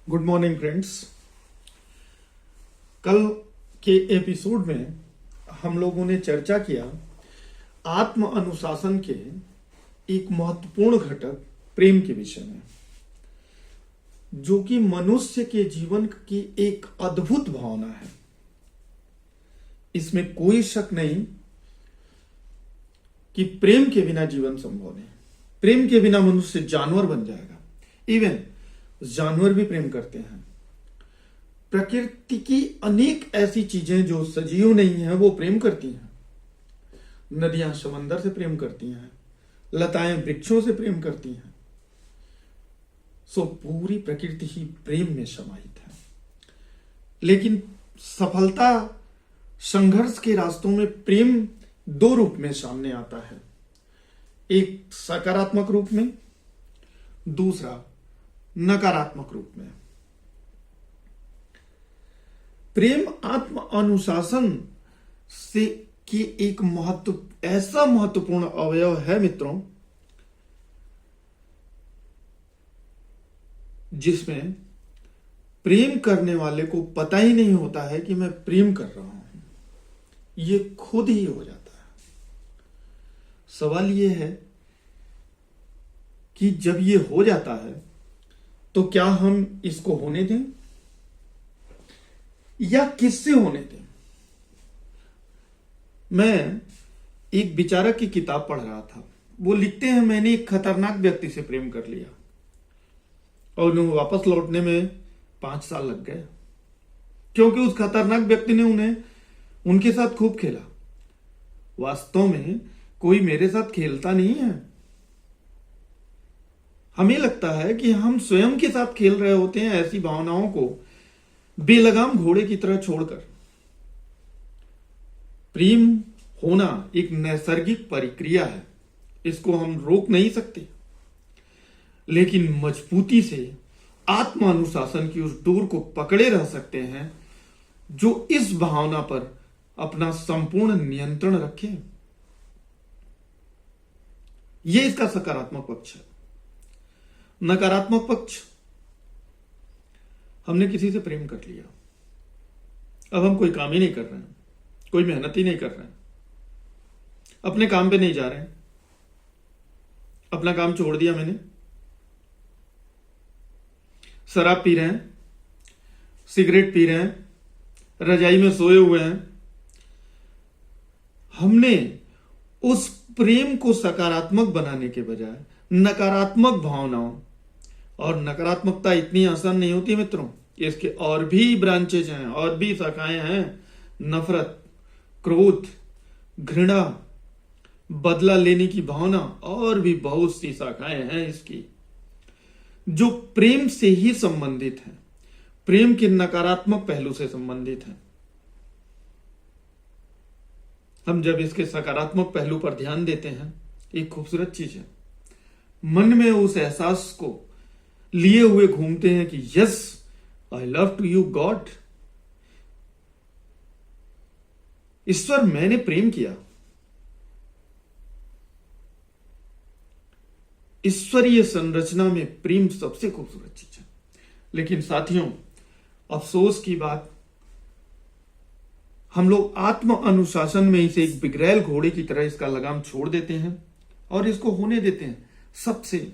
Good morning friends. कल के episode में हम लोगों ने चर्चा किया आत्म अनुशासन के एक महत्वपूर्ण घटक प्रेम के विषय में, जो कि मनुष्य के जीवन की एक अद्भुत भावना है। इसमें कोई शक नहीं कि प्रेम के बिना जीवन संभव नहीं। प्रेम के बिना मनुष्य जानवर बन जाएगा। इवन जानवर भी प्रेम करते हैं। प्रकृति की अनेक ऐसी चीजें जो सजीव नहीं है वो प्रेम करती हैं। नदियां समंदर से प्रेम करती हैं, लताएं वृक्षों से प्रेम करती हैं। सो पूरी प्रकृति ही प्रेम में समाहित है। लेकिन सफलता संघर्ष के रास्तों में प्रेम दो रूप में सामने आता है, एक सकारात्मक रूप में, दूसरा नकारात्मक रूप में। प्रेम आत्म अनुशासन से की एक ऐसा महत्वपूर्ण अवयव है मित्रों, जिसमें प्रेम करने वाले को पता ही नहीं होता है कि मैं प्रेम कर रहा हूं। ये खुद ही हो जाता है। सवाल यह है कि जब ये हो जाता है तो क्या हम इसको होने दें या किससे होने दें? मैं एक विचारक की किताब पढ़ रहा था। वो लिखते हैं, मैंने एक खतरनाक व्यक्ति से प्रेम कर लिया और उन्हें वापस लौटने में 5 साल लग गए, क्योंकि उस खतरनाक व्यक्ति ने उनके साथ खूब खेला। वास्तव में कोई मेरे साथ खेलता नहीं है। हमें लगता है कि हम स्वयं के साथ खेल रहे होते हैं, ऐसी भावनाओं को बेलगाम घोड़े की तरह छोड़कर। प्रेम होना एक नैसर्गिक प्रक्रिया है, इसको हम रोक नहीं सकते, लेकिन मजबूती से आत्म अनुशासन की उस डोर को पकड़े रह सकते हैं जो इस भावना पर अपना संपूर्ण नियंत्रण रखे। यह इसका सकारात्मक पक्ष है। नकारात्मक पक्ष, हमने किसी से प्रेम कर लिया, अब हम कोई काम ही नहीं कर रहे हैं, कोई मेहनत ही नहीं कर रहे हैं, अपने काम पे नहीं जा रहे हैं, अपना काम छोड़ दिया मैंने, शराब पी रहे हैं, सिगरेट पी रहे हैं, रजाई में सोए हुए हैं। हमने उस प्रेम को सकारात्मक बनाने के बजाय नकारात्मक भावनाओं, और नकारात्मकता इतनी आसान नहीं होती मित्रों, इसके और भी ब्रांचेज हैं, और भी शाखाएं हैं। नफरत, क्रोध, घृणा, बदला लेने की भावना, और भी बहुत सी शाखाएं हैं इसकी, जो प्रेम से ही संबंधित हैं, प्रेम के नकारात्मक पहलू से संबंधित हैं। हम जब इसके सकारात्मक पहलू पर ध्यान देते हैं, एक खूबसूरत चीज है, मन में उस एहसास को लिए हुए घूमते हैं कि yes, I love to you God. ईश्वर, मैंने प्रेम किया। ईश्वरीय संरचना में प्रेम सबसे खूबसूरत चीज है। लेकिन साथियों, अफसोस की बात, हम लोग आत्म अनुशासन में इसे एक बिगड़ैल घोड़े की तरह इसका लगाम छोड़ देते हैं और इसको होने देते हैं। सबसे